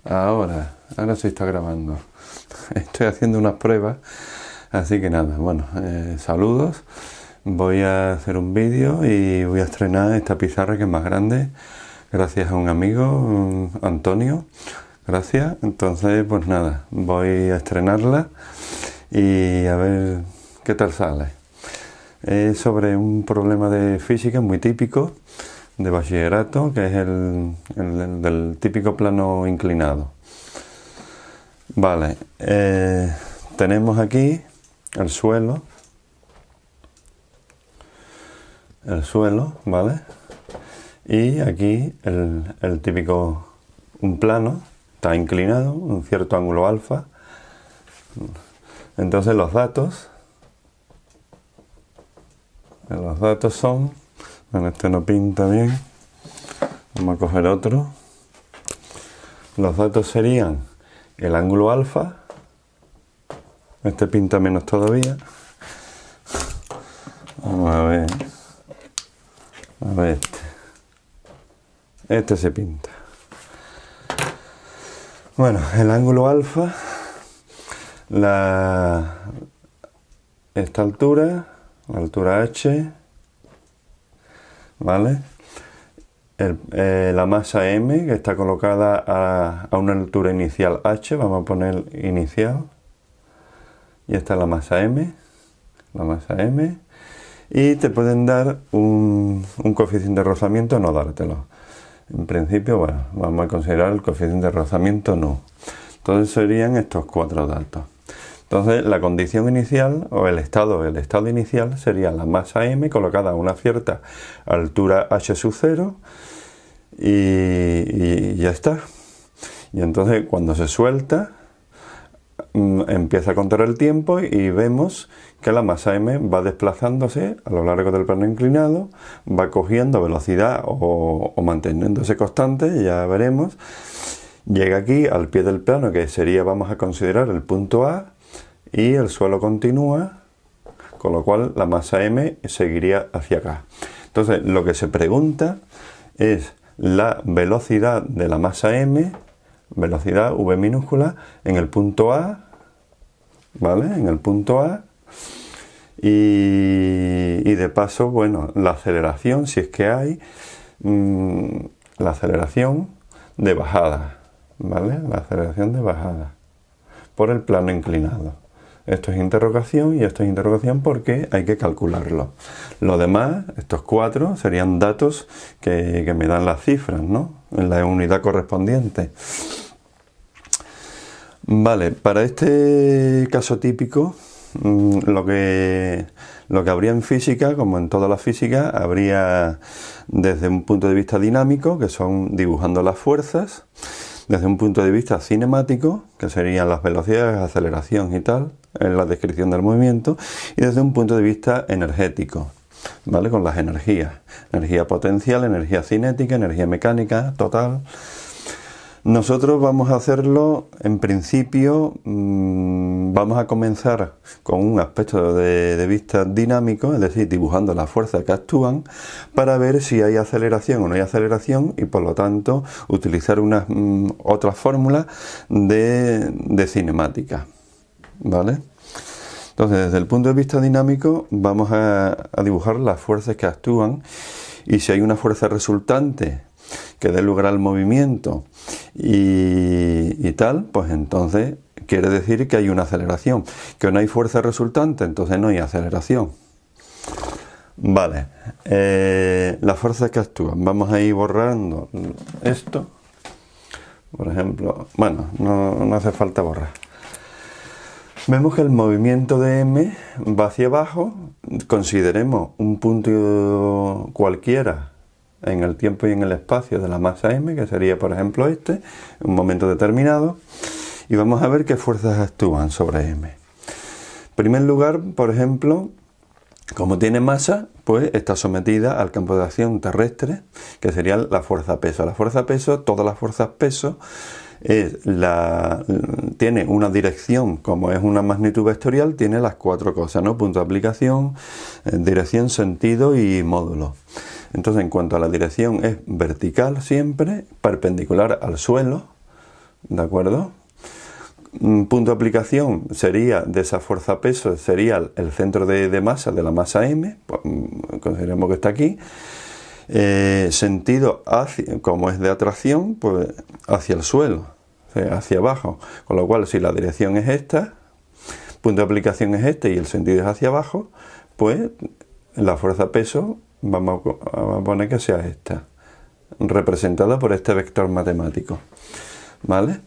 Ahora se está grabando. Estoy haciendo unas pruebas, así que nada, bueno, saludos. Voy a hacer un vídeo y voy a estrenar esta pizarra que es más grande, gracias a un amigo, Antonio. Gracias. Entonces, pues nada, voy a estrenarla y a ver qué tal sale. Es sobre un problema de física muy típico de bachillerato, que es el del típico plano inclinado. Vale, tenemos aquí el suelo, ¿vale? Y aquí el típico, un plano, está inclinado, un cierto ángulo alfa. Entonces los datos son, bueno, este no pinta bien, vamos a coger otro. Los datos serían el ángulo alfa, este pinta menos todavía. Vamos a ver este se pinta. Bueno, el ángulo alfa, esta altura, la altura h, ¿vale? La masa m, que está colocada a una altura inicial h, vamos a poner inicial, y esta es la masa m, y te pueden dar un coeficiente de rozamiento o no dártelo. En principio, bueno, vamos a considerar el coeficiente de rozamiento no. Entonces serían estos cuatro datos. Entonces la condición inicial o el estado inicial sería la masa m colocada a una cierta altura h sub 0 y ya está. Y entonces cuando se suelta empieza a contar el tiempo y vemos que la masa m va desplazándose a lo largo del plano inclinado, va cogiendo velocidad o manteniéndose constante, ya veremos. Llega aquí al pie del plano, que sería, vamos a considerar el punto A, y el suelo continúa, con lo cual la masa m seguiría hacia acá. Entonces lo que se pregunta es la velocidad de la masa m, velocidad v minúscula, en el punto A, ¿vale? En el punto A, y de paso, bueno, la aceleración, si es que hay, la aceleración de bajada, ¿vale? La aceleración de bajada por el plano inclinado. Esto es interrogación y esto es interrogación porque hay que calcularlo. Lo demás, estos cuatro, serían datos que me dan las cifras, ¿no? En la unidad correspondiente. Vale, para este caso típico, lo que habría en física, como en toda la física, habría desde un punto de vista dinámico, que son dibujando las fuerzas, desde un punto de vista cinemático, que serían las velocidades, aceleración y tal, en la descripción del movimiento, y desde un punto de vista energético, ¿vale? Con las energías, energía potencial, energía cinética, energía mecánica total. Nosotros vamos a hacerlo, en principio, vamos a comenzar con un aspecto de vista dinámico, es decir, dibujando las fuerzas que actúan, para ver si hay aceleración o no hay aceleración y por lo tanto utilizar unas otras fórmulas de cinemática, ¿vale? Entonces, desde el punto de vista dinámico, vamos a dibujar las fuerzas que actúan y si hay una fuerza resultante que dé lugar al movimiento y tal, pues entonces quiere decir que hay una aceleración. Que no hay fuerza resultante, entonces no hay aceleración. Vale, las fuerzas que actúan. Vamos a ir borrando esto. Por ejemplo, bueno, no hace falta borrar. Vemos que el movimiento de m va hacia abajo. Consideremos un punto cualquiera en el tiempo y en el espacio de la masa m, que sería por ejemplo en un momento determinado, y vamos a ver qué fuerzas actúan sobre m. En primer lugar, por ejemplo, como tiene masa, pues está sometida al campo de acción terrestre, que sería la fuerza peso. La fuerza peso, todas las fuerzas peso, tiene una dirección, como es una magnitud vectorial, tiene las cuatro cosas, ¿no? Punto de aplicación, dirección, sentido y módulo. Entonces, en cuanto a la dirección, es vertical siempre, perpendicular al suelo, ¿de acuerdo? Punto de aplicación sería de esa fuerza peso, sería el centro de masa de la masa M, pues, consideremos que está aquí. Sentido como es de atracción, pues hacia el suelo, o sea, hacia abajo, con lo cual si la dirección es esta, punto de aplicación es este y el sentido es hacia abajo, pues la fuerza peso vamos a poner que sea esta, representada por este vector matemático, ¿vale?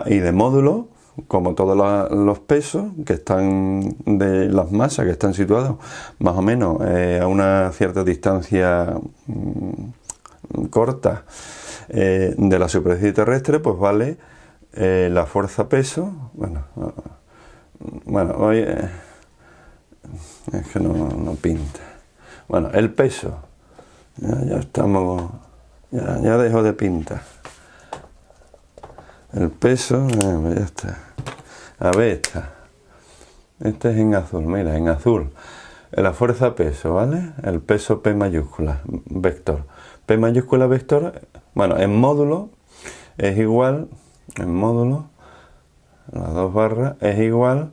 Y de módulo, como todos los pesos que están de las masas que están situados más o menos a una cierta distancia corta de la superficie terrestre, pues vale la fuerza peso. Bueno, hoy es que no pinta. Bueno, el peso, ya estamos, ya dejo de pintar. El peso, ya está. A ver, este es en azul, mira, en azul. La fuerza peso, ¿vale? El peso P mayúscula, vector. P mayúscula, vector, bueno, en módulo es igual, en módulo, las dos barras, es igual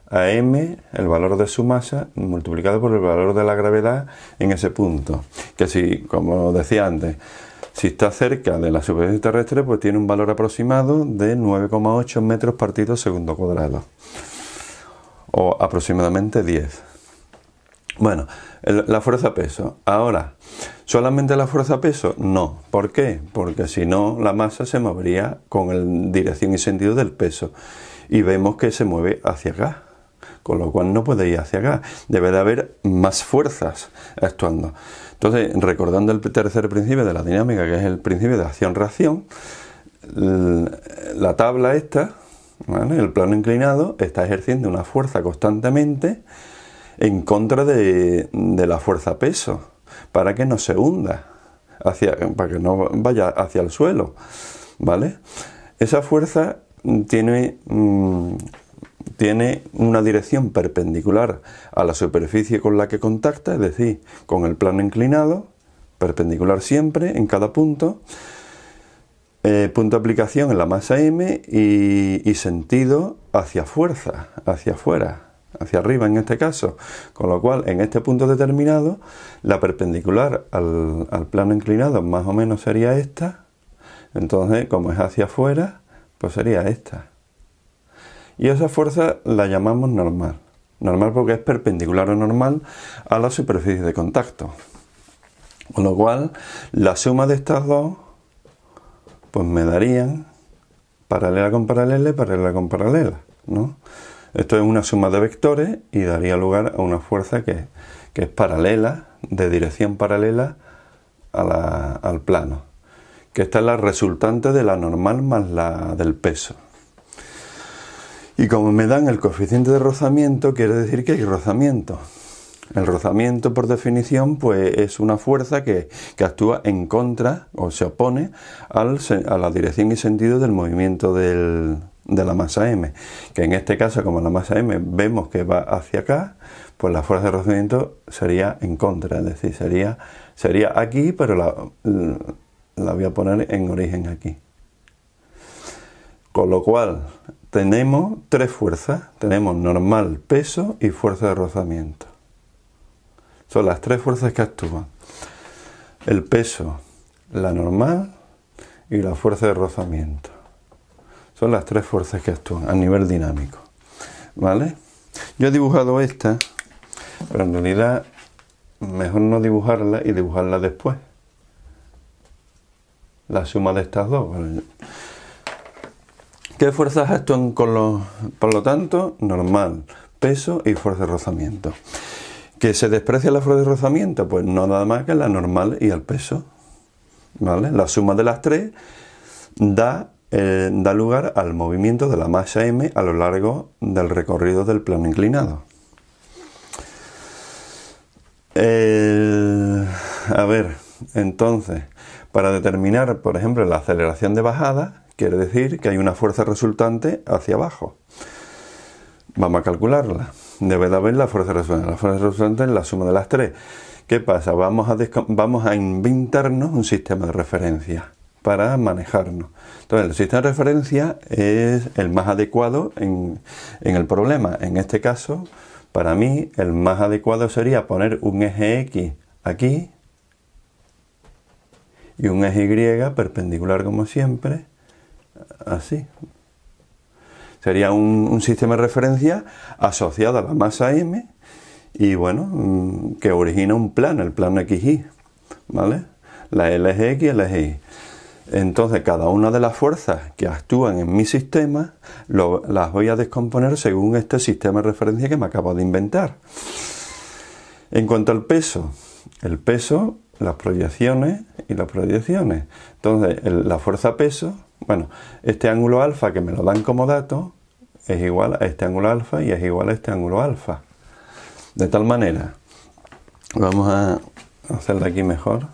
a M, el valor de su masa, multiplicado por el valor de la gravedad en ese punto. Que si, como decía antes, si está cerca de la superficie terrestre, pues tiene un valor aproximado de 9,8 metros partido segundo cuadrado. O aproximadamente 10. Bueno, la fuerza peso. Ahora, ¿solamente la fuerza peso? No. ¿Por qué? Porque si no, la masa se movería con dirección y sentido del peso. Y vemos que se mueve hacia acá. Con lo cual no puede ir hacia acá. Debe de haber más fuerzas actuando. Entonces, recordando el tercer principio de la dinámica, que es el principio de acción-reacción, la tabla esta, ¿vale? El plano inclinado está ejerciendo una fuerza constantemente en contra de la fuerza peso, para que no se hunda, para que no vaya hacia el suelo, ¿vale? Esa fuerza tiene una dirección perpendicular a la superficie con la que contacta, es decir, con el plano inclinado, perpendicular siempre en cada punto, punto de aplicación en la masa M y sentido hacia fuerza, hacia afuera, hacia arriba en este caso, con lo cual en este punto determinado la perpendicular al plano inclinado más o menos sería esta, entonces como es hacia afuera, pues sería esta. Y esa fuerza la llamamos normal. Normal porque es perpendicular o normal a la superficie de contacto. Con lo cual, la suma de estas dos, pues me darían paralela con paralela y paralela con paralela, ¿no? Esto es una suma de vectores y daría lugar a una fuerza que es paralela, de dirección paralela al plano. Que esta es la resultante de la normal más la del peso. Y como me dan el coeficiente de rozamiento, quiere decir que hay rozamiento. El rozamiento, por definición, pues es una fuerza que actúa en contra o se opone a la dirección y sentido del movimiento de la masa M. Que en este caso, como la masa M vemos que va hacia acá, pues la fuerza de rozamiento sería en contra. Es decir, sería aquí, pero la voy a poner en origen aquí. Con lo cual, tenemos tres fuerzas. Tenemos normal, peso y fuerza de rozamiento. Son las tres fuerzas que actúan. El peso, la normal y la fuerza de rozamiento. Son las tres fuerzas que actúan a nivel dinámico. ¿Vale? Yo he dibujado esta, pero en realidad mejor no dibujarla y dibujarla después. La suma de estas dos. ¿Qué fuerzas actúan por lo tanto? Normal, peso y fuerza de rozamiento. ¿Que se desprecia la fuerza de rozamiento? Pues no nada más que la normal y el peso. ¿Vale? La suma de las tres da lugar al movimiento de la masa M a lo largo del recorrido del plano inclinado. A ver, entonces, para determinar, por ejemplo, la aceleración de bajada, quiere decir que hay una fuerza resultante hacia abajo. Vamos a calcularla. Debe de haber la fuerza resultante. La fuerza resultante es la suma de las tres. ¿Qué pasa? Vamos a inventarnos un sistema de referencia. para manejarnos. Entonces, el sistema de referencia es el más adecuado en el problema. En este caso, para mí, el más adecuado sería poner un eje X aquí y un eje Y perpendicular como siempre, así. Sería un sistema de referencia asociado a la masa M y bueno, que origina un plano, el plano XY, ¿vale? El eje X y el eje Y. Entonces, cada una de las fuerzas que actúan en mi sistema las voy a descomponer según este sistema de referencia que me acabo de inventar. En cuanto al peso, el peso, las proyecciones y las proyecciones. Entonces, la fuerza peso, bueno, este ángulo alfa que me lo dan como dato es igual a este ángulo alfa y es igual a este ángulo alfa. De tal manera, vamos a hacerlo aquí mejor.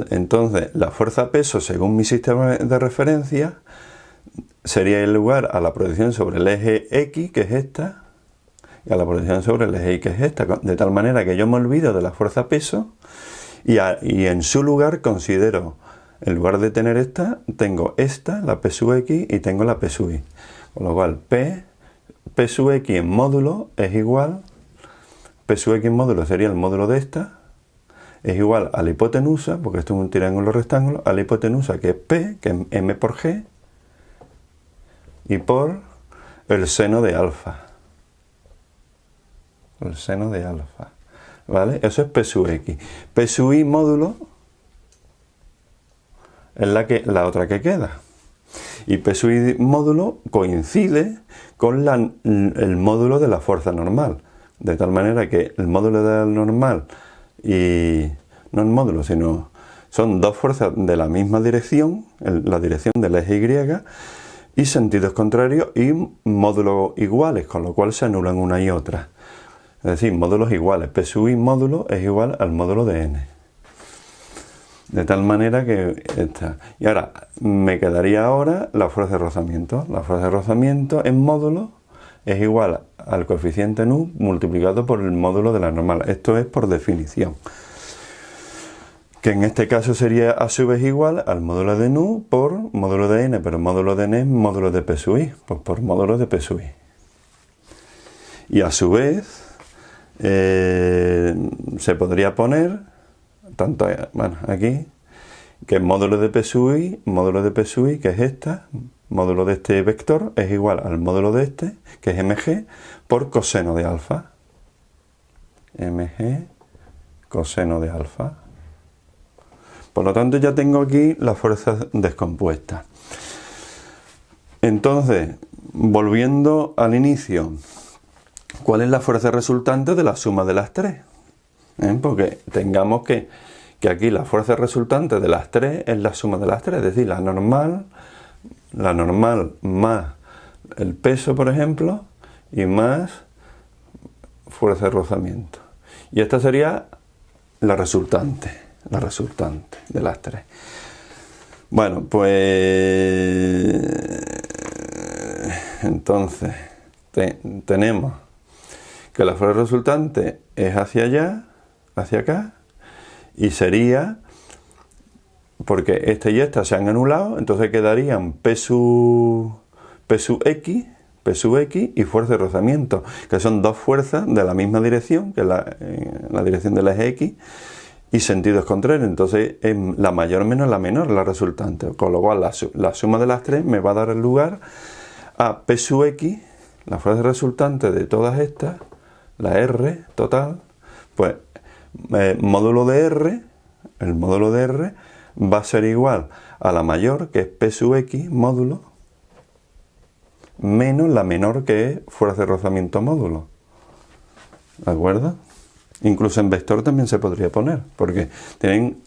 Entonces, la fuerza peso, según mi sistema de referencia, sería igual a la proyección sobre el eje X, que es esta, y a la proyección sobre el eje Y, que es esta, de tal manera que yo me olvido de la fuerza peso y en su lugar considero, en lugar de tener esta, tengo esta, la P sub X, y tengo la P sub Y. Con lo cual, P sub X en módulo es igual, P sub X en módulo sería el módulo de esta, es igual a la hipotenusa, porque esto es un triángulo rectángulo, a la hipotenusa que es P, que es M por G, y por el seno de alfa. El seno de alfa. ¿Vale? Eso es P sub X. P sub Y módulo es la otra que queda. Y P sub Y módulo coincide con el módulo de la fuerza normal. De tal manera que el módulo de la normal y no el módulo, sino son dos fuerzas de la misma dirección, la dirección del eje Y sentidos contrarios y módulos iguales, con lo cual se anulan una y otra. Es decir, módulos iguales. P sub Y módulo es igual al módulo de n. De tal manera que esta. Y ahora, me quedaría ahora la fuerza de rozamiento. La fuerza de rozamiento en módulo es igual al coeficiente nu multiplicado por el módulo de la normal. Esto es por definición. Que en este caso sería a su vez igual al módulo de nu por módulo de n, pero módulo de n es módulo de P sub Y, pues por módulo de P sub Y. Y a su vez se podría poner, tanto bueno, aquí, que el módulo de P sub Y, que es esta, módulo de este vector, es igual al módulo de este, que es mg, por coseno de alfa. Mg coseno de alfa. Por lo tanto, ya tengo aquí las fuerzas descompuestas. Entonces, volviendo al inicio, ¿cuál es la fuerza resultante de la suma de las tres? Porque tengamos que aquí la fuerza resultante de las tres es la suma de las tres, es decir, la normal más el peso, por ejemplo, y más fuerza de rozamiento. Y esta sería la resultante de las tres. Bueno, pues entonces tenemos que la fuerza resultante es hacia allá, hacia acá, y sería, porque esta y esta se han anulado, entonces quedarían P sub X y fuerza de rozamiento, que son dos fuerzas de la misma dirección, que es la dirección del eje X, y sentidos contrarios. Entonces la mayor menos la menor, la resultante, con lo cual la suma de las tres me va a dar lugar a P sub X, la fuerza resultante de todas estas, la R total, pues módulo de R, el módulo de R va a ser igual a la mayor, que es P sub X módulo, menos la menor, que es fuerza de rozamiento módulo. ¿De acuerdo? Incluso en vector también se podría poner, porque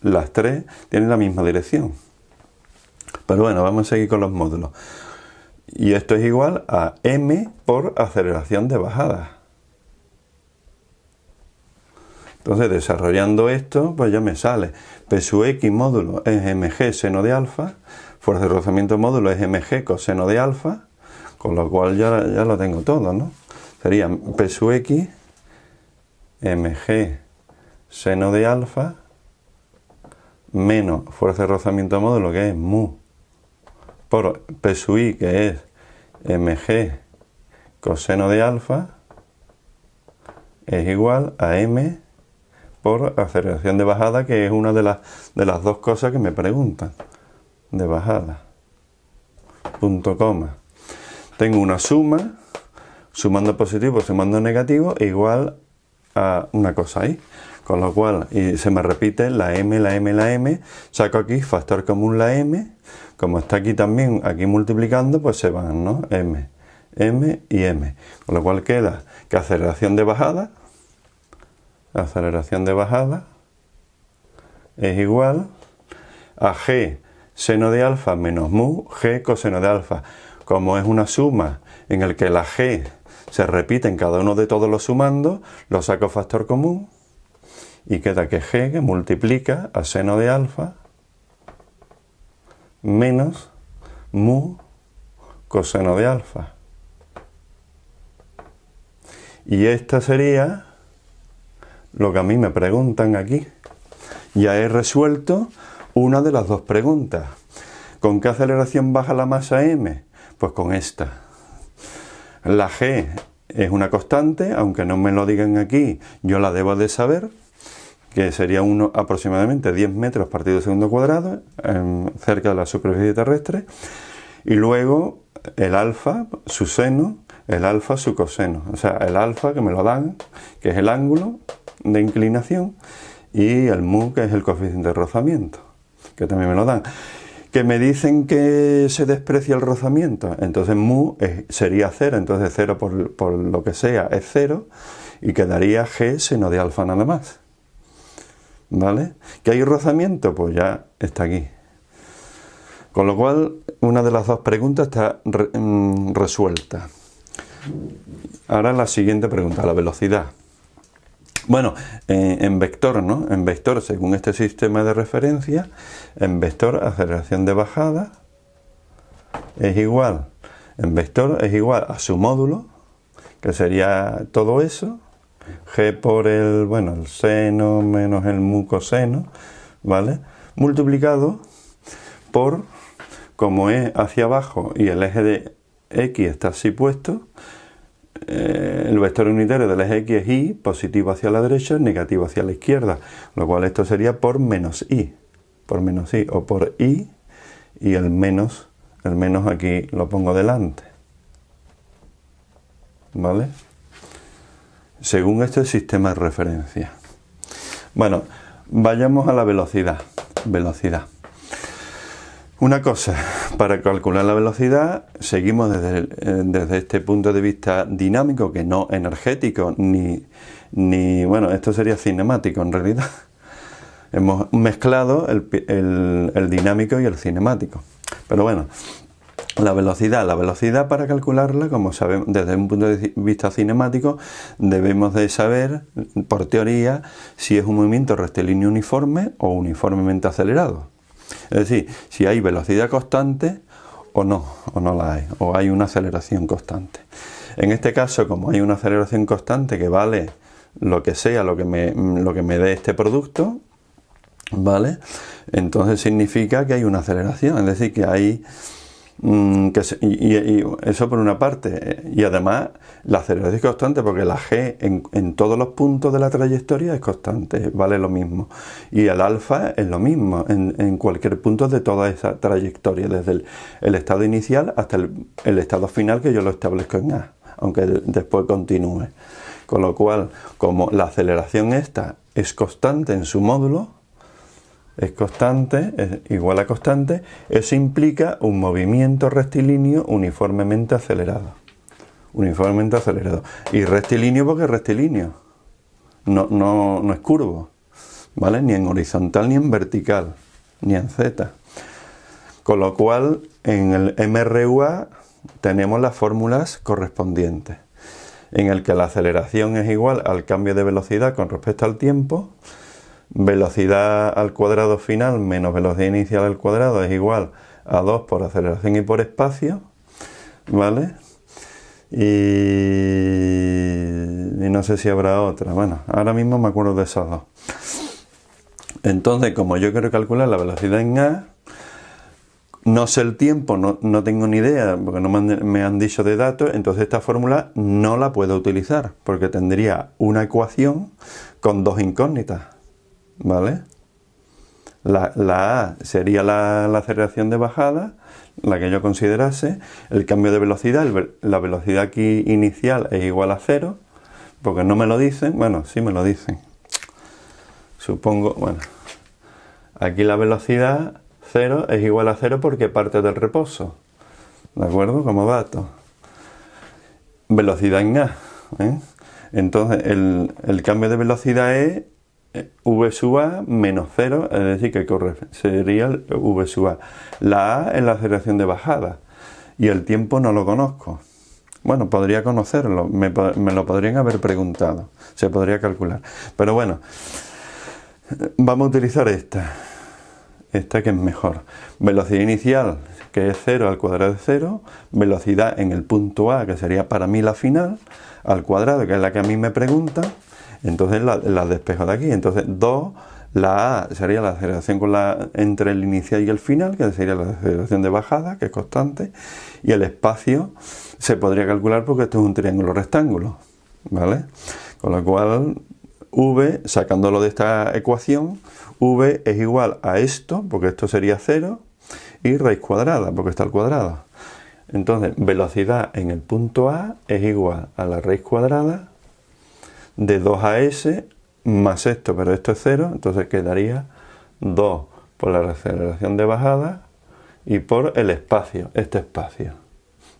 las tres tienen la misma dirección. Pero bueno, vamos a seguir con los módulos. Y esto es igual a m por aceleración de bajada. Entonces, desarrollando esto, pues ya me sale P sub X módulo es mg seno de alfa, fuerza de rozamiento módulo es mg coseno de alfa, con lo cual ya lo tengo todo, ¿no? Sería P sub X mg seno de alfa menos fuerza de rozamiento módulo, que es mu, por P sub i, que es mg coseno de alfa, es igual a m por aceleración de bajada, que es una de las dos cosas que me preguntan, de bajada, punto coma. Tengo una suma, sumando positivo, sumando negativo, igual a una cosa ahí. Con lo cual, y se me repite la m, la m, la m, saco aquí factor común la m, como está aquí también, aquí multiplicando, pues se van, ¿no? M, m y m. Con lo cual queda que aceleración de bajada es igual a g seno de alfa menos mu g coseno de alfa. Como es una suma en el que la g se repite en cada uno de todos los sumandos, lo saco factor común y queda que g, que multiplica a seno de alfa menos mu coseno de alfa. Y esta sería lo que a mí me preguntan aquí. Ya he resuelto una de las dos preguntas. ¿Con qué aceleración baja la masa m? Pues con esta. La g es una constante, aunque no me lo digan aquí, yo la debo de saber, que sería aproximadamente 10 metros partido segundo cuadrado, cerca de la superficie terrestre, y luego el alfa, su seno, el alfa, su coseno, o sea, el alfa que me lo dan, que es el ángulo de inclinación, y el mu, que es el coeficiente de rozamiento, que también me lo dan. Que me dicen que se desprecia el rozamiento, entonces mu sería 0, entonces 0 por lo que sea es 0, y quedaría g seno de alfa nada más. ¿Vale? ¿Que hay rozamiento? Pues ya está aquí. Con lo cual, una de las dos preguntas está resuelta. Ahora la siguiente pregunta, la velocidad. Bueno, en vector, ¿no? En vector, según este sistema de referencia, en vector aceleración de bajada es igual, en vector es igual a su módulo, que sería todo eso, g por el seno menos el mu coseno, ¿vale? Multiplicado por, como es hacia abajo y el eje de x está así puesto, el vector unitario del eje x es y, positivo hacia la derecha, negativo hacia la izquierda, lo cual esto sería por menos i, o por i, y el menos aquí lo pongo delante, ¿vale? Según este sistema de referencia. Bueno, vayamos a la velocidad. Una cosa, para calcular la velocidad, seguimos desde este punto de vista dinámico, que no energético, ni bueno, esto sería cinemático en realidad. Hemos mezclado el dinámico y el cinemático. Pero bueno, la velocidad para calcularla, como sabemos, desde un punto de vista cinemático, debemos de saber, por teoría, si es un movimiento rectilíneo uniforme o uniformemente acelerado. Es decir, si hay velocidad constante o no la hay, o hay una aceleración constante. En este caso, como hay una aceleración constante que vale lo que sea, lo que me dé este producto, ¿vale? Entonces significa que hay una aceleración, es decir, que hay... y eso por una parte, y además la aceleración es constante porque la g en todos los puntos de la trayectoria es constante, vale lo mismo, y el alfa es lo mismo en cualquier punto de toda esa trayectoria, desde el estado inicial hasta el estado final, que yo lo establezco en a, aunque después continúe. Con lo cual, como la aceleración esta es constante en su módulo, es constante, es igual a constante, eso implica un movimiento rectilíneo uniformemente acelerado. Y rectilíneo porque es rectilíneo. No es curvo, ¿vale? Ni en horizontal ni en vertical, ni en z. Con lo cual, en el MRUA tenemos las fórmulas correspondientes, en el que la aceleración es igual al cambio de velocidad con respecto al tiempo. Velocidad al cuadrado final menos velocidad inicial al cuadrado es igual a 2 por aceleración y por espacio, ¿vale? y no sé si habrá otra. Bueno, ahora mismo me acuerdo de esas dos. Entonces, como yo quiero calcular la velocidad en A, no sé el tiempo, no tengo ni idea, porque no me han dicho de datos, entonces esta fórmula no la puedo utilizar, porque tendría una ecuación con dos incógnitas, ¿vale? La A sería la aceleración de bajada, la que yo considerase, el cambio de velocidad, la velocidad aquí inicial es igual a 0, porque no me lo dicen, bueno, sí me lo dicen. Supongo, bueno, aquí la velocidad 0 es igual a 0 porque parte del reposo, ¿de acuerdo? Como dato. Velocidad en A, ¿eh? Entonces el cambio de velocidad es v sub a menos 0, es decir, que sería el v sub a. La A es la aceleración de bajada y el tiempo no lo conozco. Bueno, podría conocerlo, me lo podrían haber preguntado, se podría calcular. Pero bueno, vamos a utilizar esta que es mejor. Velocidad inicial, que es 0 al cuadrado de 0, velocidad en el punto A, que sería para mí la final, al cuadrado, que es la que a mí me preguntan, entonces la despejo de aquí. Entonces 2, la A sería la aceleración entre el inicial y el final, que sería la aceleración de bajada, que es constante, y el espacio se podría calcular porque esto es un triángulo rectángulo, ¿vale? Con lo cual v, sacándolo de esta ecuación, v es igual a esto, porque esto sería 0, y raíz cuadrada, porque está al cuadrado. Entonces, velocidad en el punto A es igual a la raíz cuadrada de 2as más esto, pero esto es 0, entonces quedaría 2 por la aceleración de bajada y por el espacio, este espacio,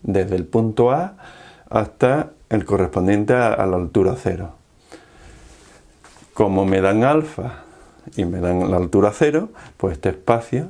desde el punto A hasta el correspondiente a la altura 0. Como me dan alfa y me dan la altura 0, pues este espacio